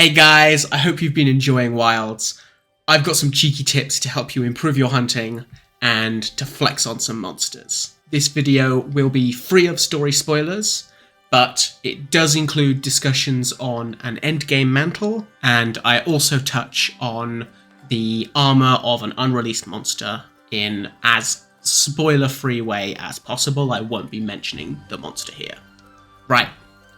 Hey guys, I hope you've been enjoying Wilds. I've got some cheeky tips to help you improve your hunting and to flex on some monsters. This video will be free of story spoilers, but it does include discussions on an endgame mantle, and I also touch on the armor of an unreleased monster in as spoiler-free way as possible. I won't be mentioning the monster here. Right.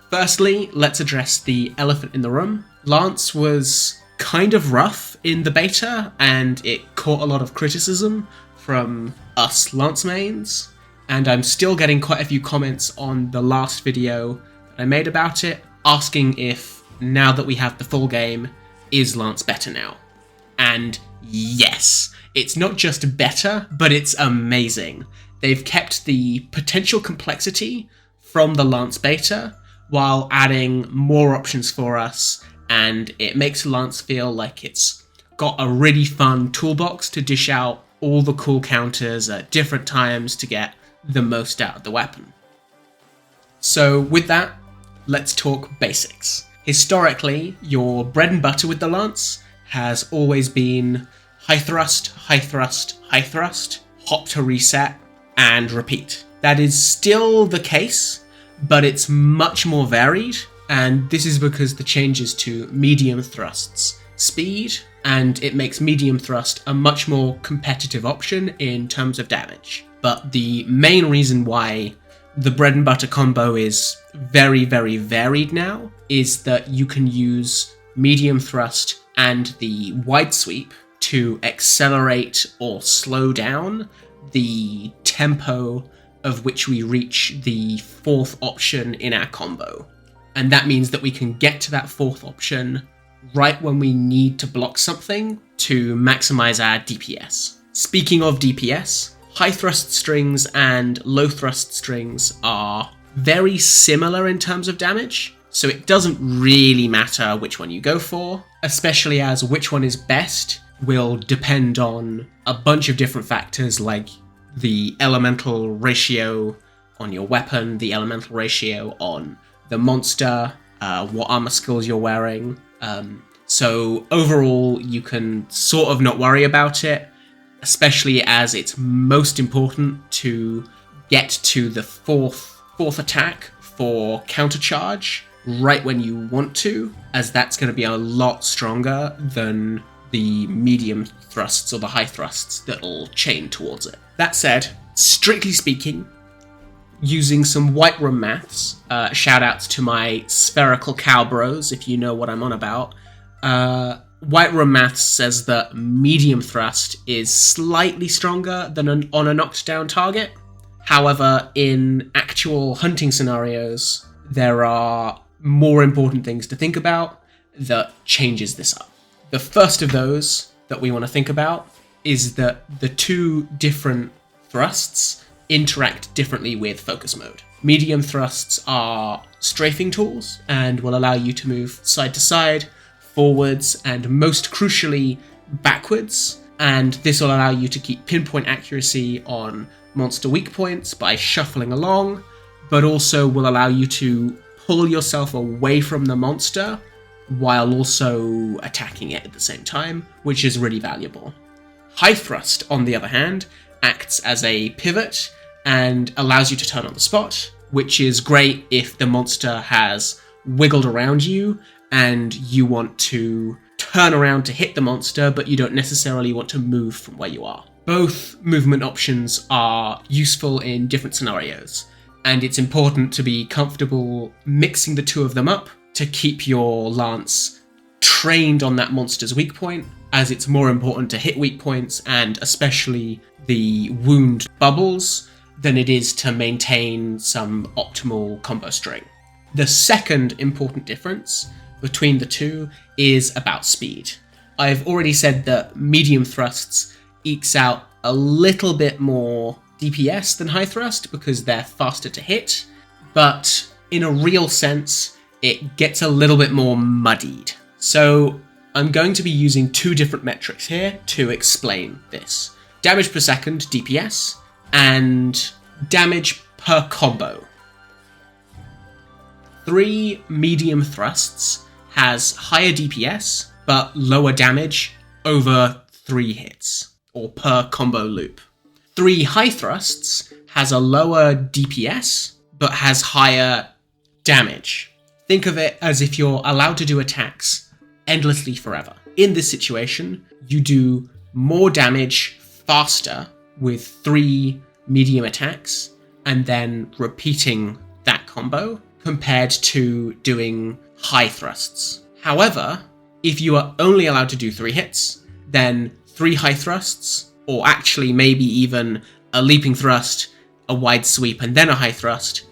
Firstly, let's address the elephant in the room. Lance was kind of rough in the beta, and it caught a lot of criticism from us Lance mains, and I'm still getting quite a few comments on the last video that I made about it, asking if, now that we have the full game, is Lance better now? And yes, it's not just better, but it's amazing. They've kept the potential complexity from the Lance beta, while adding more options for us, and it makes Lance feel like it's got a really fun toolbox to dish out all the cool counters at different times to get the most out of the weapon. So with that, let's talk basics. Historically, your bread and butter with the Lance has always been high thrust, high thrust, high thrust, hop to reset, and repeat. That is still the case, but it's much more varied, and this is because the changes to medium thrusts speed, and it makes medium thrust a much more competitive option in terms of damage. But the main reason why the bread and butter combo is very, very varied now is that you can use medium thrust and the wide sweep to accelerate or slow down the tempo of which we reach the fourth option in our combo. And that means that we can get to that fourth option right when we need to block something to maximize our DPS. Speaking of DPS, high thrust strings and low thrust strings are very similar in terms of damage, so it doesn't really matter which one you go for, especially as which one is best will depend on a bunch of different factors like the elemental ratio on your weapon, the elemental ratio on the monster, what armor skills you're wearing. So overall, you can sort of not worry about it, especially as it's most important to get to the fourth attack for countercharge right when you want to, as that's going to be a lot stronger than the medium thrusts or the high thrusts that'll chain towards it. That said, strictly speaking, using some Whiterun maths, shoutouts to my spherical cow bros if you know what I'm on about, Whiterun maths says that medium thrust is slightly stronger than on a knocked down target. However, in actual hunting scenarios, there are more important things to think about that changes this up. The first of those that we want to think about is that the two different thrusts interact differently with focus mode. Medium thrusts are strafing tools and will allow you to move side to side, forwards, and most crucially, backwards. And this will allow you to keep pinpoint accuracy on monster weak points by shuffling along, but also will allow you to pull yourself away from the monster while also attacking it at the same time, which is really valuable. High thrust, on the other hand, acts as a pivot and allows you to turn on the spot, which is great if the monster has wiggled around you and you want to turn around to hit the monster, but you don't necessarily want to move from where you are. Both movement options are useful in different scenarios, and it's important to be comfortable mixing the two of them up to keep your Lance trained on that monster's weak point, as it's more important to hit weak points, and especially the wound bubbles, than it is to maintain some optimal combo string. The second important difference between the two is about speed. I've already said that medium thrusts ekes out a little bit more DPS than high thrust because they're faster to hit, but in a real sense, it gets a little bit more muddied. So I'm going to be using two different metrics here to explain this. Damage per second, DPS, and damage per combo. 3 medium thrusts has higher DPS, but lower damage over 3 hits, or per combo loop. 3 high thrusts has a lower DPS, but has higher damage. Think of it as if you're allowed to do attacks endlessly forever. In this situation, you do more damage faster with 3 medium attacks, and then repeating that combo, compared to doing high thrusts. However, if you are only allowed to do 3 hits, then 3 high thrusts, or actually maybe even a leaping thrust, a wide sweep, and then a high thrust,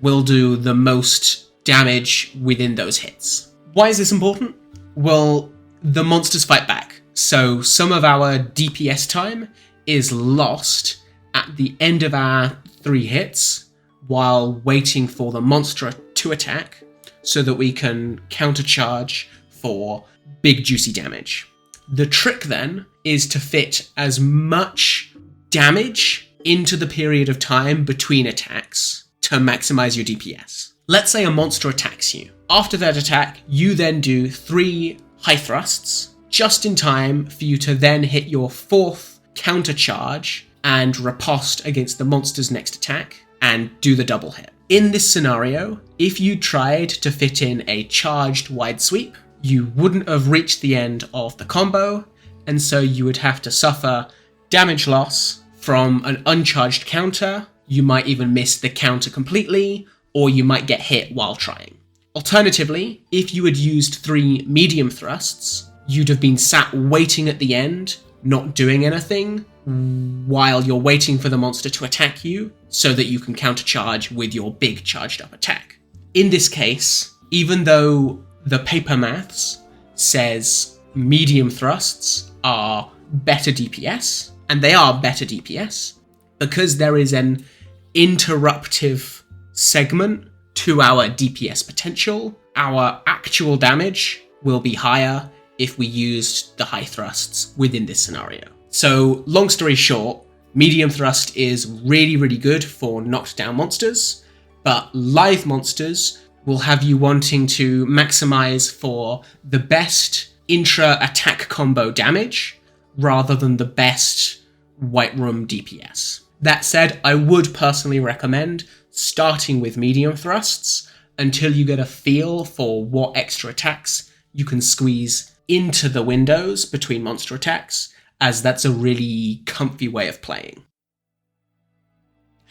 will do the most damage within those hits. Why is this important? Well, the monsters fight back, so some of our DPS time is lost at the end of our 3 hits while waiting for the monster to attack so that we can countercharge for big juicy damage. The trick then is to fit as much damage into the period of time between attacks to maximize your DPS. Let's say a monster attacks you. After that attack, you then do 3 high thrusts, just in time for you to then hit your 4th countercharge and riposte against the monster's next attack and do the double hit. In this scenario, if you tried to fit in a charged wide sweep, you wouldn't have reached the end of the combo, and so you would have to suffer damage loss from an uncharged counter. You might even miss the counter completely, or you might get hit while trying. Alternatively, if you had used 3 medium thrusts, you'd have been sat waiting at the end, not doing anything, while you're waiting for the monster to attack you, so that you can countercharge with your big charged up attack. In this case, even though the paper maths says medium thrusts are better DPS, and they are better DPS, because there is an interruptive segment to our DPS potential, our actual damage will be higher if we used the high thrusts within this scenario. So, long story short, medium thrust is really, really good for knocked down monsters, but live monsters will have you wanting to maximize for the best intra-attack combo damage rather than the best White Room DPS. That said, I would personally recommend starting with medium thrusts until you get a feel for what extra attacks you can squeeze into the windows between monster attacks, as that's a really comfy way of playing.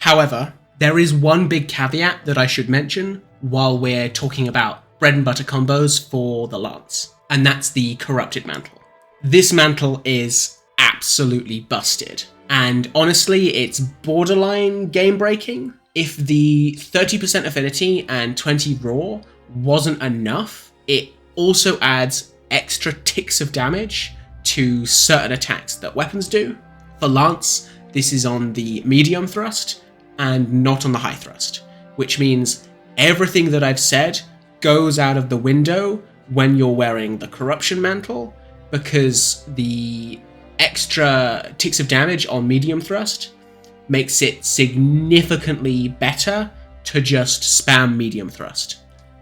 However, there is one big caveat that I should mention while we're talking about bread and butter combos for the Lance, and that's the Corrupted Mantle. This mantle is absolutely busted, and honestly, it's borderline game-breaking. If the 30% affinity and 20 raw wasn't enough, it also adds extra ticks of damage to certain attacks that weapons do. For Lance, this is on the medium thrust and not on the high thrust, which means everything that I've said goes out of the window when you're wearing the Corruption Mantle, because the extra ticks of damage on medium thrust makes it significantly better to just spam medium thrust.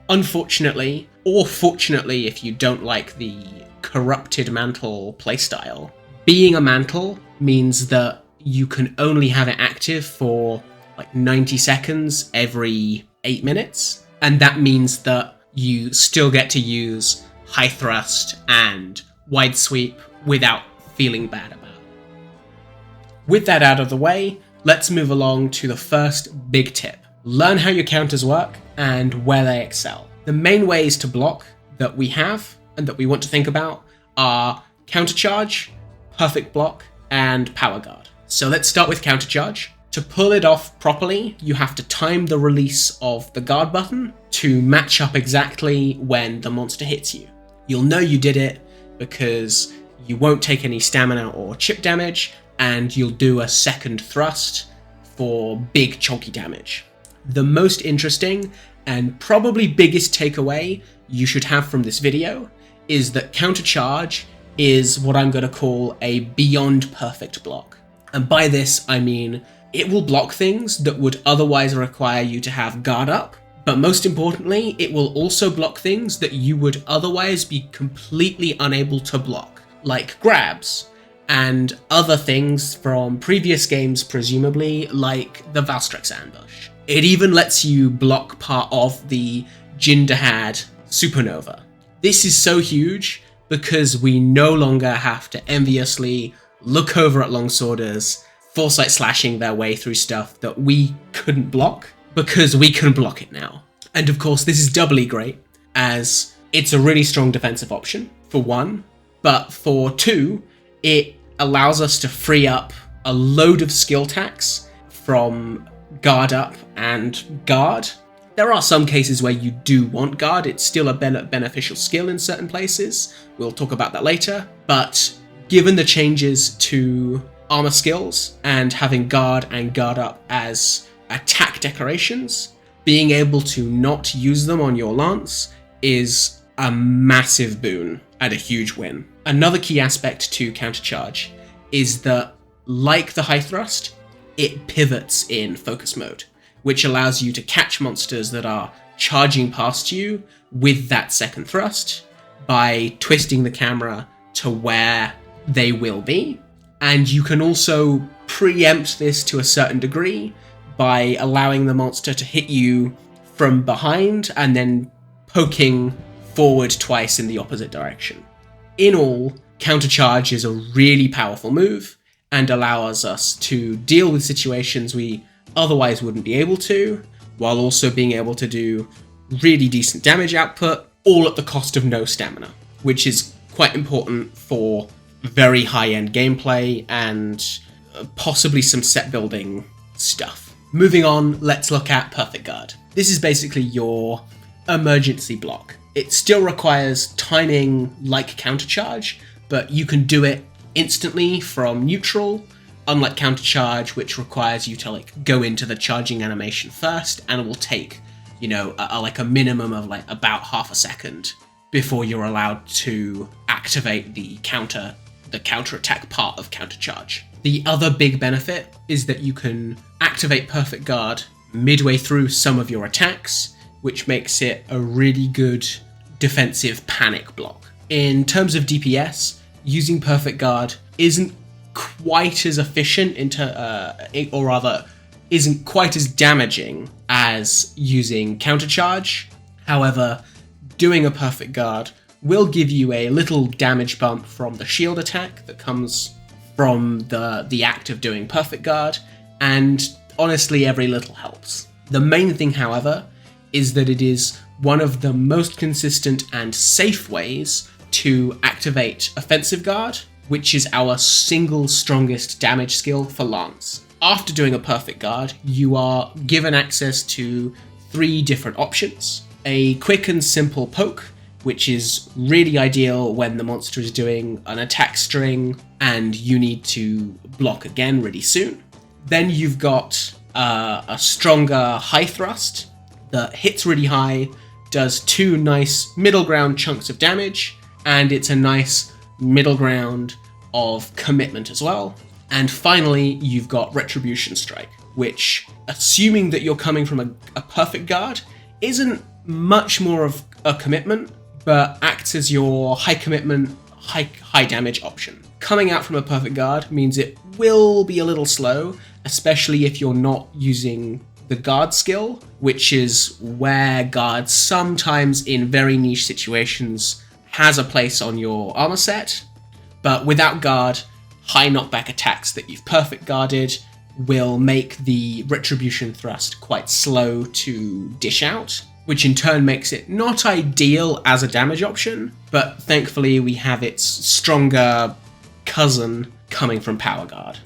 Unfortunately, or fortunately if you don't like the Corrupted Mantle playstyle, being a mantle means that you can only have it active for like 90 seconds every 8 minutes, and that means that you still get to use high thrust and wide sweep without feeling bad about it. With that out of the way, let's move along to the first big tip. Learn how your counters work and where they excel. The main ways to block that we have and that we want to think about are countercharge, perfect block, and power guard. So let's start with countercharge. To pull it off properly, you have to time the release of the guard button to match up exactly when the monster hits you. You'll know you did it because you won't take any stamina or chip damage, and you'll do a second thrust for big chunky damage. The most interesting and probably biggest takeaway you should have from this video is that countercharge is what I'm going to call a beyond perfect block. And by this I mean it will block things that would otherwise require you to have guard up, But most importantly, it will also block things that you would otherwise be completely unable to block, like grabs, and other things from previous games presumably, like the Valstrex ambush. It even lets you block part of the Jindahad supernova. This is so huge because we no longer have to enviously look over at longsworders, foresight slashing their way through stuff that we couldn't block, because we can block it now. And of course, this is doubly great, as it's a really strong defensive option, for one, but for two, it allows us to free up a load of skill tax from guard up and guard. There are some cases where you do want guard, it's still a beneficial skill in certain places, we'll talk about that later, but given the changes to armor skills and having guard and guard up as attack decorations, being able to not use them on your lance is a massive boon and a huge win. Another key aspect to countercharge is that, like the high thrust, it pivots in focus mode, which allows you to catch monsters that are charging past you with that second thrust by twisting the camera to where they will be. And you can also preempt this to a certain degree by allowing the monster to hit you from behind and then poking forward twice in the opposite direction. In all, countercharge is a really powerful move and allows us to deal with situations we otherwise wouldn't be able to, while also being able to do really decent damage output, all at the cost of no stamina, which is quite important for very high-end gameplay and possibly some set building stuff. Moving on, let's look at Perfect Guard. This is basically your emergency block. It still requires timing like countercharge, but you can do it instantly from neutral, unlike countercharge, which requires you to go into the charging animation first, and it will take, a minimum of about half a second before you're allowed to activate the counterattack part of countercharge. The other big benefit is that you can activate Perfect Guard midway through some of your attacks, which makes it a really good defensive panic block. In terms of DPS, using Perfect Guard isn't quite as efficient isn't quite as damaging as using countercharge. However, doing a Perfect Guard will give you a little damage bump from the shield attack that comes from the act of doing Perfect Guard, and honestly, every little helps. The main thing, however, is that it is one of the most consistent and safe ways to activate Offensive Guard, which is our single strongest damage skill for Lance. After doing a Perfect Guard, you are given access to 3 different options. A quick and simple poke, which is really ideal when the monster is doing an attack string and you need to block again really soon. Then you've got a stronger high thrust that hits really high, does 2 nice middle ground chunks of damage, and it's a nice middle ground of commitment as well. And finally, you've got Retribution Strike, which, assuming that you're coming from a Perfect Guard, isn't much more of a commitment, but acts as your high commitment, high damage option. Coming out from a Perfect Guard means it will be a little slow, especially if you're not using the guard skill, which is where guard sometimes in very niche situations has a place on your armor set. But without guard, high knockback attacks that you've perfect guarded will make the retribution thrust quite slow to dish out, which in turn makes it not ideal as a damage option, but thankfully we have its stronger cousin coming from Power Guard.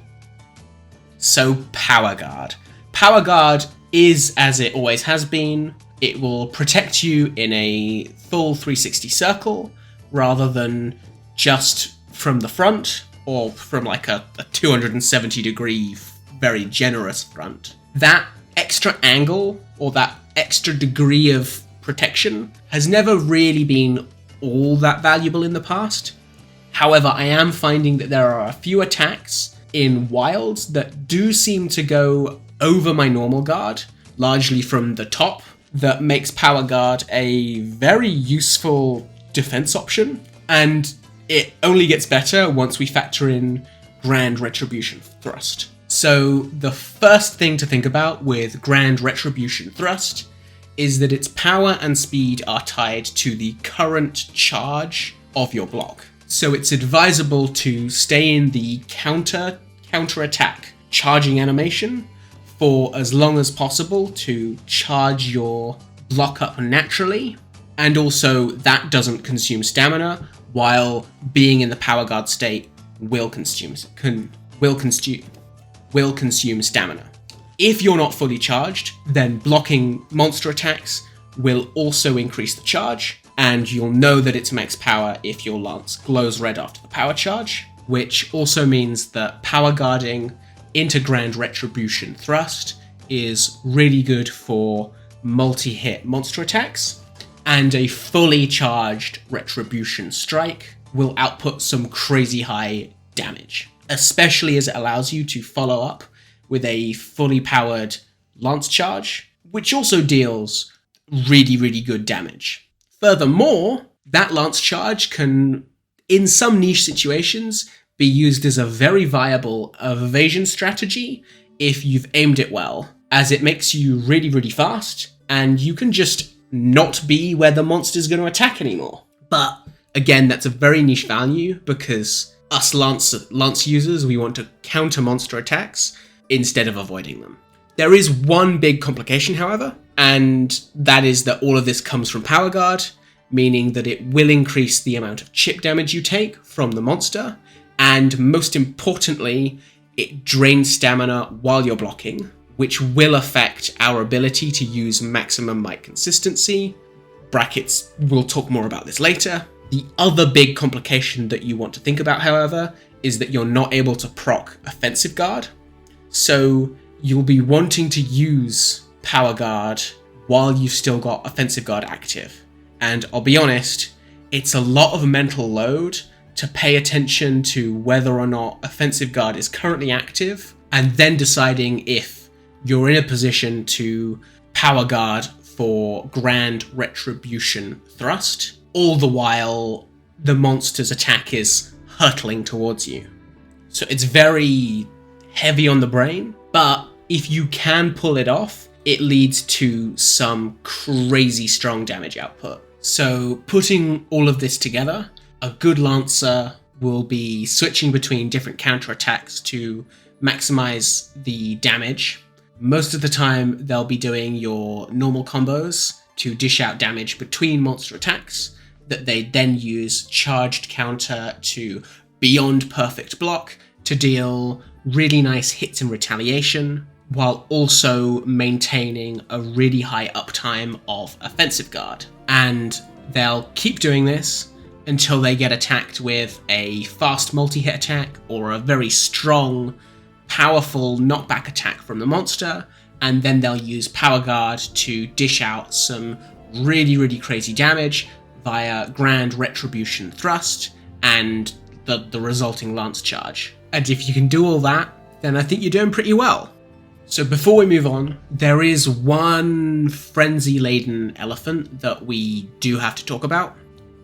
So Power Guard. Power Guard is as it always has been. It will protect you in a full 360 circle rather than just from the front or from like a 270 degree very generous front. That extra angle or that extra degree of protection has never really been all that valuable in the past. However, I am finding that there are a few attacks in Wilds that do seem to go over my normal guard, largely from the top, that makes Power Guard a very useful defense option, and it only gets better once we factor in Grand Retribution Thrust. So the first thing to think about with Grand Retribution Thrust is that its power and speed are tied to the current charge of your block. So it's advisable to stay in the counter-attack charging animation for as long as possible to charge your block up naturally, and also that doesn't consume stamina, while being in the Power Guard state will consume stamina. If you're not fully charged, then blocking monster attacks will also increase the charge, and you'll know that it's max power if your lance glows red after the power charge, which also means that power guarding into Grand Retribution Thrust is really good for multi-hit monster attacks, and a fully charged Retribution Strike will output some crazy high damage, especially as it allows you to follow up with a fully powered Lance Charge, which also deals really, really good damage. Furthermore, that Lance Charge can, in some niche situations, be used as a very viable evasion strategy if you've aimed it well, as it makes you really, really fast, and you can just not be where the monster's going to attack anymore. But again, that's a very niche value, because us Lance users, we want to counter monster attacks instead of avoiding them. There is one big complication, however, and that is that all of this comes from Power Guard, meaning that it will increase the amount of chip damage you take from the monster, and most importantly, it drains stamina while you're blocking, which will affect our ability to use maximum might consistency. Brackets, we'll talk more about this later. The other big complication that you want to think about, however, is that you're not able to proc Offensive Guard. So you'll be wanting to use Power Guard while you've still got Offensive Guard active. And I'll be honest, it's a lot of mental load to pay attention to whether or not Offensive Guard is currently active, and then deciding if you're in a position to Power Guard for Grand Retribution Thrust, all the while the monster's attack is hurtling towards you. So it's very heavy on the brain, but if you can pull it off, it leads to some crazy strong damage output. So putting all of this together, a good Lancer will be switching between different counterattacks to maximize the damage. Most of the time, they'll be doing your normal combos to dish out damage between monster attacks that they then use charged counter to beyond perfect block to deal really nice hits in retaliation, while also maintaining a really high uptime of Offensive Guard. And they'll keep doing this until they get attacked with a fast multi-hit attack or a very strong, powerful knockback attack from the monster, and then they'll use Power Guard to dish out some really, really crazy damage via Grand Retribution Thrust and the resulting Lance Charge. And if you can do all that, then I think you're doing pretty well. So before we move on, there is one frenzy-laden elephant that we do have to talk about.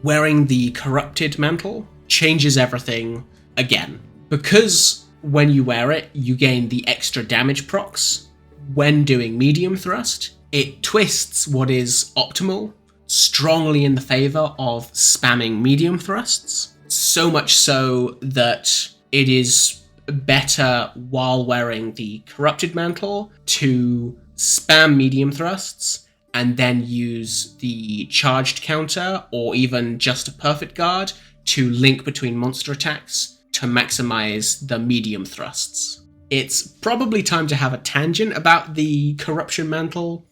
Wearing the Corrupted Mantle changes everything again. Because when you wear it, you gain the extra damage procs when doing medium thrust, it twists what is optimal strongly in the favor of spamming medium thrusts. So much so that it is better while wearing the Corrupted Mantle to spam medium thrusts and then use the charged counter or even just a perfect guard to link between monster attacks to maximize the medium thrusts. It's probably time to have a tangent about the Corrupted Mantle.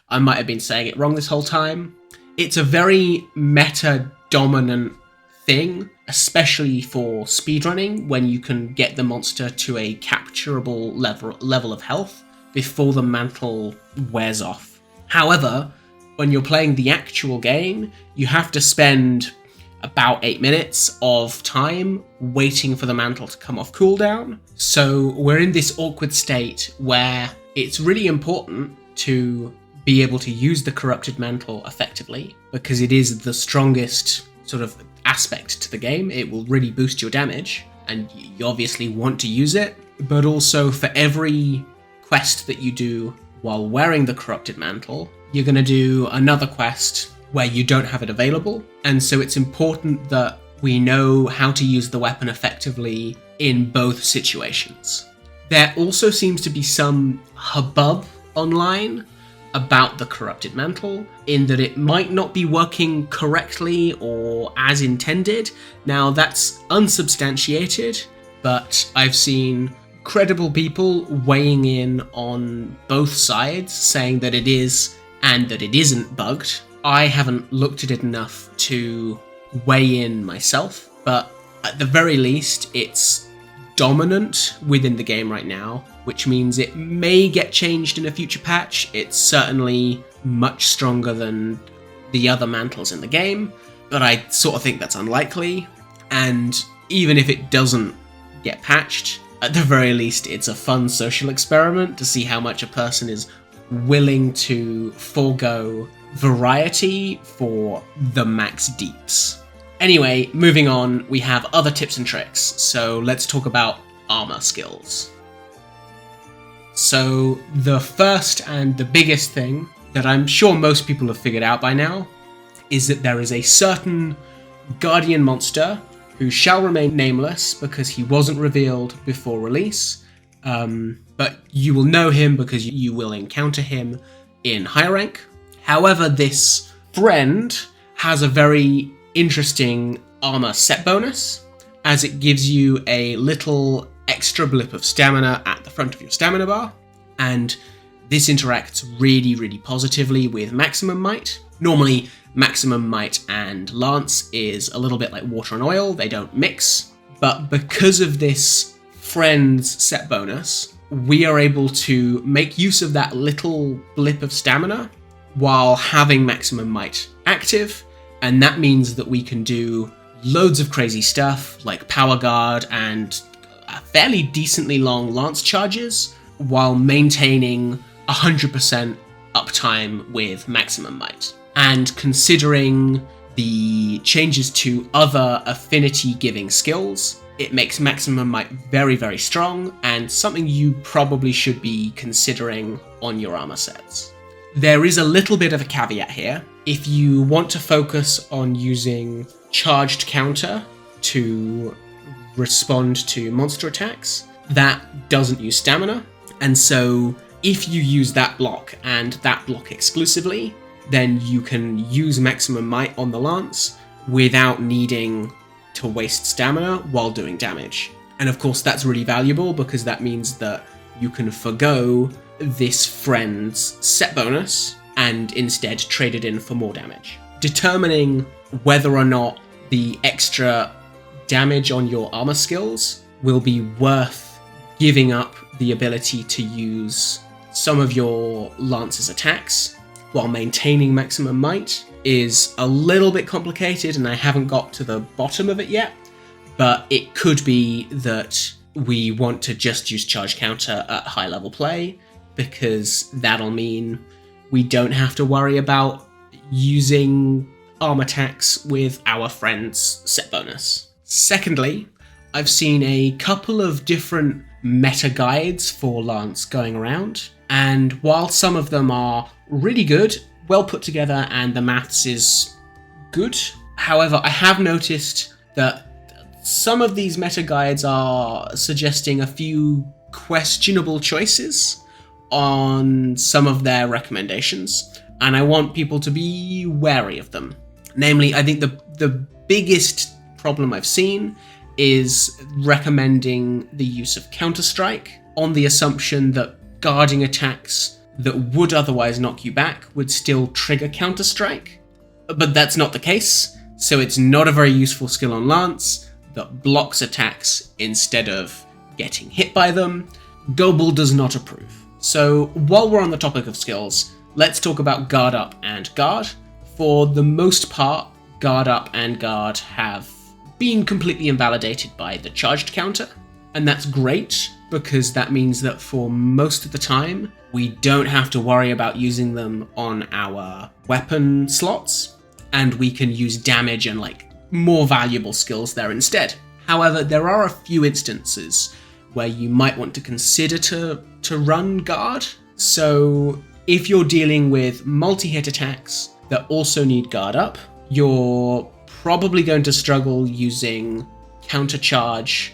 I might have been saying it wrong this whole time. It's a very meta-dominant thing, especially for speedrunning, when you can get the monster to a capturable level of health before the mantle wears off. However, when you're playing the actual game, you have to spend about 8 minutes of time waiting for the mantle to come off cooldown. So we're in this awkward state where it's really important to be able to use the corrupted mantle effectively, because it is the strongest sort of aspect to the game. It will really boost your damage, and you obviously want to use it, but also for every quest that you do while wearing the corrupted mantle, you're going to do another quest where you don't have it available, and so it's important that we know how to use the weapon effectively in both situations. There also seems to be some hubbub online about the corrupted mantle, in that it might not be working correctly or as intended. Now, that's unsubstantiated, but I've seen credible people weighing in on both sides, saying that it is and that it isn't bugged. I haven't looked at it enough to weigh in myself, but at the very least, it's dominant within the game right now, which means it may get changed in a future patch. It's certainly much stronger than the other mantles in the game, but I sort of think that's unlikely. And even if it doesn't get patched, at the very least, it's a fun social experiment to see how much a person is willing to forego variety for the max deeps. Anyway, moving on, we have other tips and tricks, so let's talk about armor skills. So the first and the biggest thing that I'm sure most people have figured out by now is that there is a certain guardian monster who shall remain nameless because he wasn't revealed before release, but you will know him because you will encounter him in higher rank. However, this friend has a very interesting armor set bonus, as it gives you a little extra blip of stamina at the front of your stamina bar, and this interacts really, really positively with maximum might. Normally, maximum might and lance is a little bit like water and oil, they don't mix, but because of this friend's set bonus, we are able to make use of that little blip of stamina while having maximum might active, and that means that we can do loads of crazy stuff like power guard and fairly decently long lance charges while maintaining 100% uptime with maximum might. And considering the changes to other affinity giving skills, it makes maximum might very, very strong, and something you probably should be considering on your armor sets. There is a little bit of a caveat here. If you want to focus on using charged counter to respond to monster attacks, that doesn't use stamina, and so if you use that block and that block exclusively, then you can use maximum might on the lance without needing to waste stamina while doing damage. And of course that's really valuable because that means that you can forgo this friend's set bonus and instead trade it in for more damage. Determining whether or not the extra damage on your armor skills will be worth giving up the ability to use some of your lance's attacks while maintaining maximum might is a little bit complicated, and I haven't got to the bottom of it yet, but it could be that we want to just use charge counter at high level play, because that'll mean we don't have to worry about using arm attacks with our friend's set bonus. Secondly, I've seen a couple of different meta guides for Lance going around, and while some of them are really good, well put together, and the maths is good, however, I have noticed that some of these meta guides are suggesting a few questionable choices on some of their recommendations, and I want people to be wary of them. Namely, I think the biggest problem I've seen is recommending the use of Counter-Strike on the assumption that guarding attacks that would otherwise knock you back would still trigger Counter-Strike. But that's not the case, so it's not a very useful skill on Lance that blocks attacks instead of getting hit by them. Gobble does not approve. So while we're on the topic of skills, let's talk about Guard Up and Guard. For the most part, Guard Up and Guard have been completely invalidated by the charged counter, and that's great because that means that for most of the time, we don't have to worry about using them on our weapon slots, and we can use damage and like more valuable skills there instead. However, there are a few instances where you might want to consider to run guard. So if you're dealing with multi-hit attacks that also need guard up, you're probably going to struggle using counter charge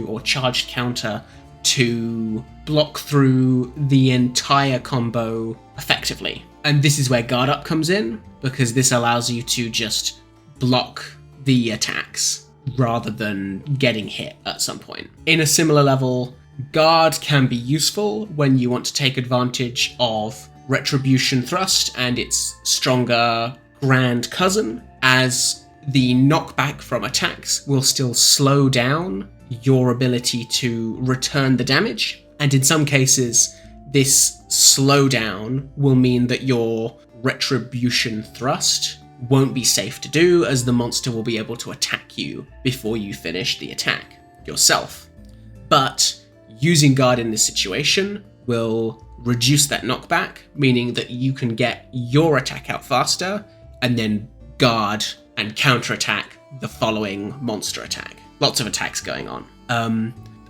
or charged counter to block through the entire combo effectively. And this is where guard up comes in, because this allows you to just block the attacks rather than getting hit at some point. In a similar level, guard can be useful when you want to take advantage of retribution thrust and its stronger grand cousin, as the knockback from attacks will still slow down your ability to return the damage, and in some cases this slowdown will mean that your retribution thrust won't be safe to do, as the monster will be able to attack you before you finish the attack yourself. But using guard in this situation will reduce that knockback, meaning that you can get your attack out faster and then guard and counterattack the following monster attack. Lots of attacks going on.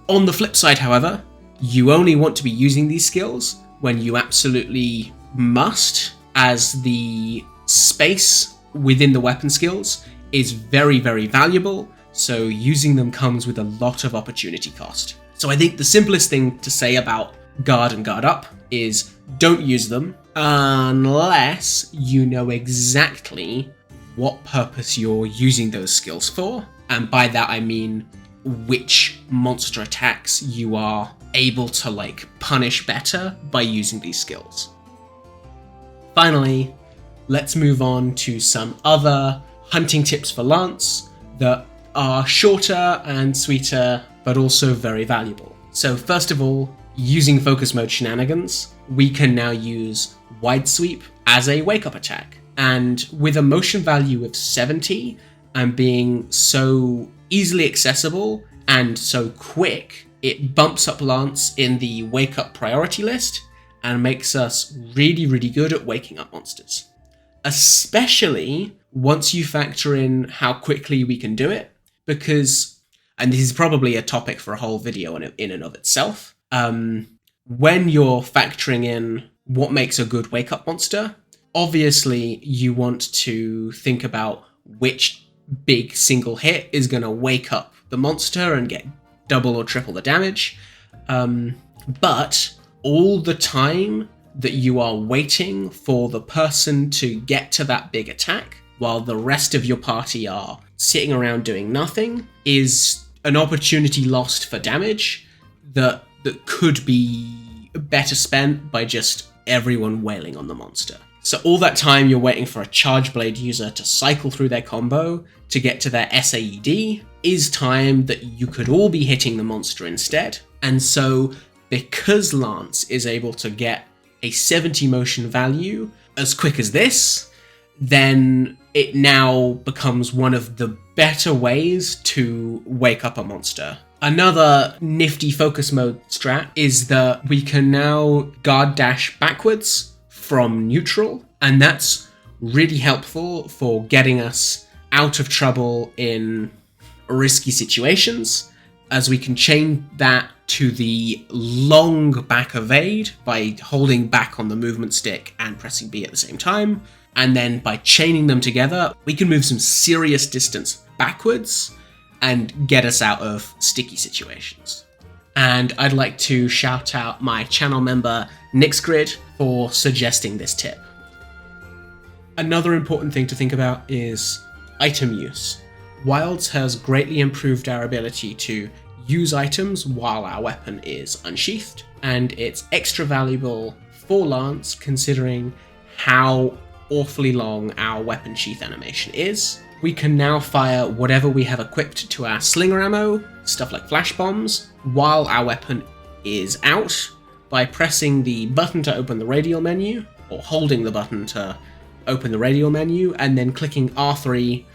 On the flip side, however, you only want to be using these skills when you absolutely must, as the space within the weapon skills is very, very valuable, so using them comes with a lot of opportunity cost. So I think the simplest thing to say about guard and guard up is don't use them unless you know exactly what purpose you're using those skills for, and by that I mean which monster attacks you are able to like punish better by using these skills. Finally, let's move on to some other hunting tips for Lance that are shorter and sweeter, but also very valuable. So first of all, using focus mode shenanigans, we can now use wide sweep as a wake up attack. And with a motion value of 70 and being so easily accessible and so quick, it bumps up Lance in the wake up priority list and makes us really, really good at waking up monsters. Especially once you factor in how quickly we can do it, because, and this is probably a topic for a whole video in and of itself, when you're factoring in what makes a good wake up monster, obviously you want to think about which big single hit is going to wake up the monster and get double or triple the damage, but all the time that you are waiting for the person to get to that big attack while the rest of your party are sitting around doing nothing is an opportunity lost for damage that could be better spent by just everyone wailing on the monster. So all that time you're waiting for a Charge Blade user to cycle through their combo to get to their SAED is time that you could all be hitting the monster instead. And so because Lance is able to get a 70 motion value as quick as this, then it now becomes one of the better ways to wake up a monster. Another nifty focus mode strat is that we can now guard dash backwards from neutral, and that's really helpful for getting us out of trouble in risky situations, as we can chain that to the long back evade by holding back on the movement stick and pressing B at the same time, and then by chaining them together we can move some serious distance backwards and get us out of sticky situations. And I'd like to shout out my channel member Nixgrid for suggesting this tip. Another important thing to think about is item use. Wilds has greatly improved our ability to use items while our weapon is unsheathed, and it's extra valuable for Lance considering how awfully long our weapon sheath animation is. We can now fire whatever we have equipped to our slinger ammo, stuff like flash bombs, while our weapon is out by pressing the button to open the radial menu, or holding the button to open the radial menu, and then clicking R3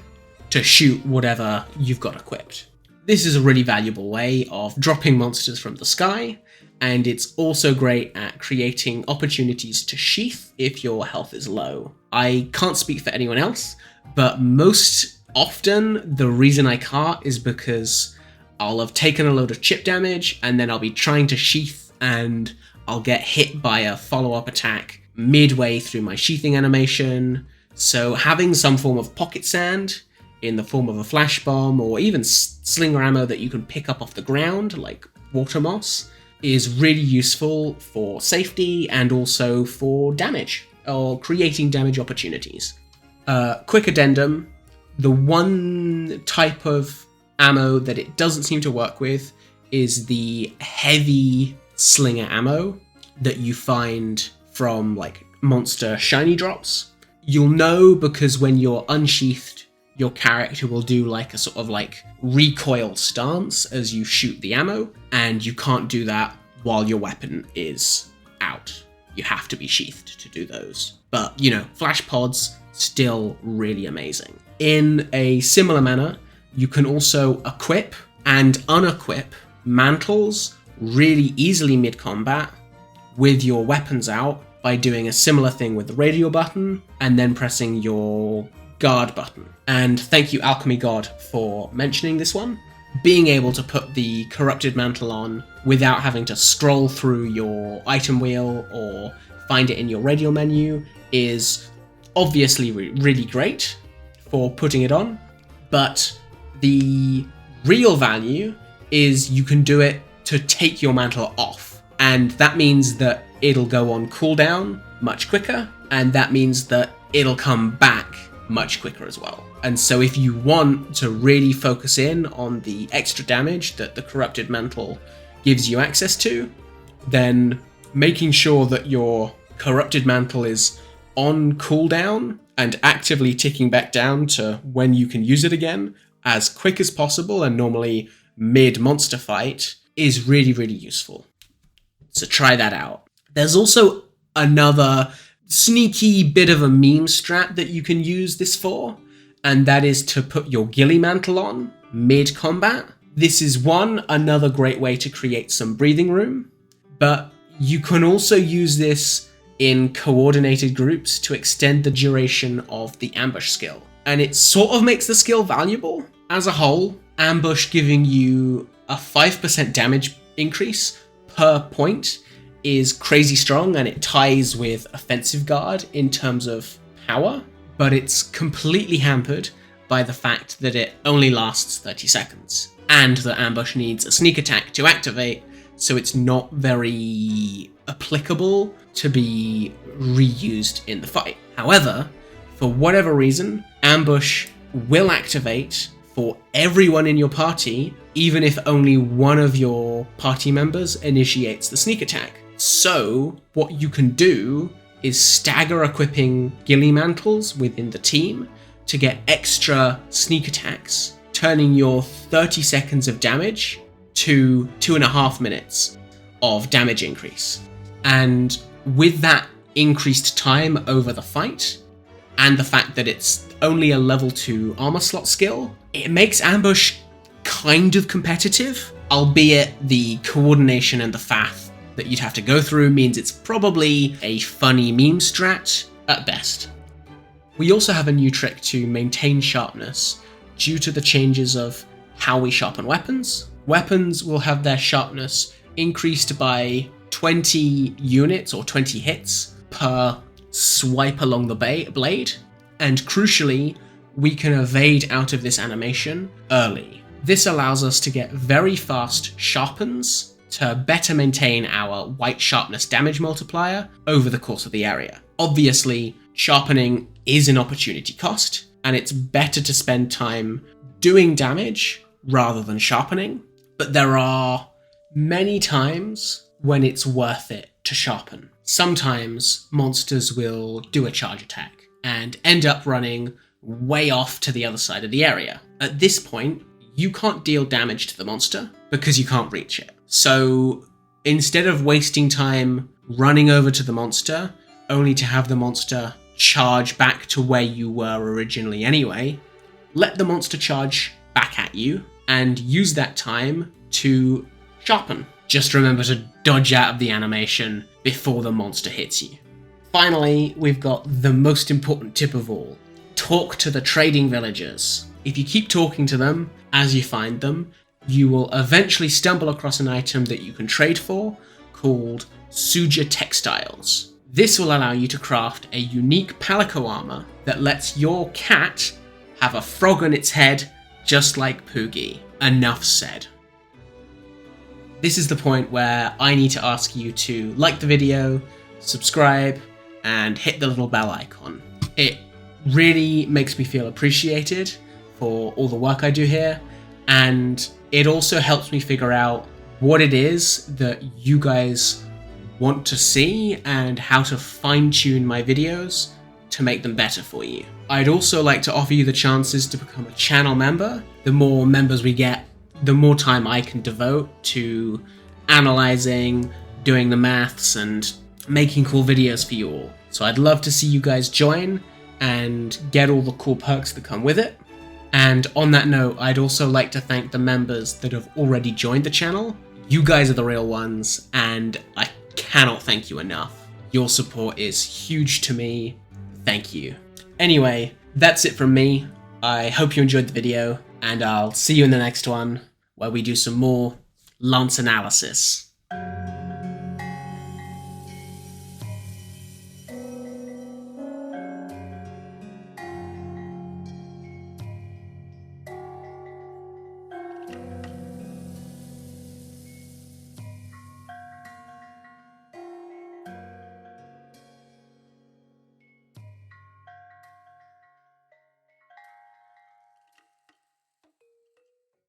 to shoot whatever you've got equipped. This is a really valuable way of dropping monsters from the sky and it's also great at creating opportunities to sheath if your health is low. I can't speak for anyone else, but most often the reason I can't is because I'll have taken a load of chip damage and then I'll be trying to sheath and I'll get hit by a follow-up attack midway through my sheathing animation. So having some form of pocket sand in the form of a flash bomb or even slinger ammo that you can pick up off the ground like water moss is really useful for safety and also for damage or creating damage opportunities. Quick addendum, the one type of ammo that it doesn't seem to work with is the heavy slinger ammo that you find from like monster shiny drops. You'll know because when you're unsheathed, your character will do like a sort of like recoil stance as you shoot the ammo, and you can't do that while your weapon is out. You have to be sheathed to do those. But, you know, flash pods, still really amazing. In a similar manner, you can also equip and unequip mantles really easily mid-combat with your weapons out by doing a similar thing with the radial button and then pressing your guard button. And thank you, Alchemy God, for mentioning this one. Being able to put the corrupted mantle on without having to scroll through your item wheel or find it in your radial menu is obviously really great for putting it on, but the real value is you can do it to take your mantle off, and that means that it'll go on cooldown much quicker, and that means that it'll come back much quicker as well. And so if you want to really focus in on the extra damage that the corrupted mantle gives you access to, then making sure that your corrupted mantle is on cooldown and actively ticking back down to when you can use it again as quick as possible, and normally mid-monster fight, is really, really useful. So try that out. There's also another sneaky bit of a meme strat that you can use this for, and that is to put your ghillie mantle on mid-combat. This is another great way to create some breathing room, but you can also use this in coordinated groups to extend the duration of the ambush skill. And it sort of makes the skill valuable. As a whole, ambush giving you a 5% damage increase per point is crazy strong, and it ties with offensive guard in terms of power, but it's completely hampered by the fact that it only lasts 30 seconds, and that ambush needs a sneak attack to activate, so it's not very applicable to be reused in the fight. However, for whatever reason, ambush will activate for everyone in your party, even if only one of your party members initiates the sneak attack. So what you can do is stagger equipping ghillie mantles within the team to get extra sneak attacks, turning your 30 seconds of damage to 2.5 minutes of damage increase. And with that increased time over the fight, and the fact that it's only a level 2 armor slot skill, it makes ambush kind of competitive, albeit the coordination and the faff that you'd have to go through means it's probably a funny meme strat at best. We also have a new trick to maintain sharpness due to the changes of how we sharpen weapons. Weapons will have their sharpness increased by 20 units or 20 hits per swipe along the blade, and crucially, we can evade out of this animation early. This allows us to get very fast sharpens to better maintain our white sharpness damage multiplier over the course of the area. Obviously, sharpening is an opportunity cost, and it's better to spend time doing damage rather than sharpening, but there are many times when it's worth it to sharpen. Sometimes monsters will do a charge attack and end up running way off to the other side of the area. At this point, you can't deal damage to the monster because you can't reach it. So instead of wasting time running over to the monster, only to have the monster charge back to where you were originally anyway, let the monster charge back at you and use that time to sharpen. Just remember to dodge out of the animation before the monster hits you. Finally, we've got the most important tip of all. Talk to the trading villagers. If you keep talking to them as you find them, you will eventually stumble across an item that you can trade for called Suja Textiles. This will allow you to craft a unique palico armor that lets your cat have a frog on its head just like Poogie. Enough said. This is the point where I need to ask you to like the video, subscribe, and hit the little bell icon. It really makes me feel appreciated for all the work I do here, and it also helps me figure out what it is that you guys want to see and how to fine-tune my videos to make them better for you. I'd also like to offer you the chances to become a channel member. The more members we get, the more time I can devote to analyzing, doing the maths, and making cool videos for you all. So I'd love to see you guys join and get all the cool perks that come with it. And on that note, I'd also like to thank the members that have already joined the channel. You guys are the real ones, and I cannot thank you enough. Your support is huge to me. Thank you. Anyway, that's it from me. I hope you enjoyed the video, and I'll see you in the next one, where we do some more Lance analysis.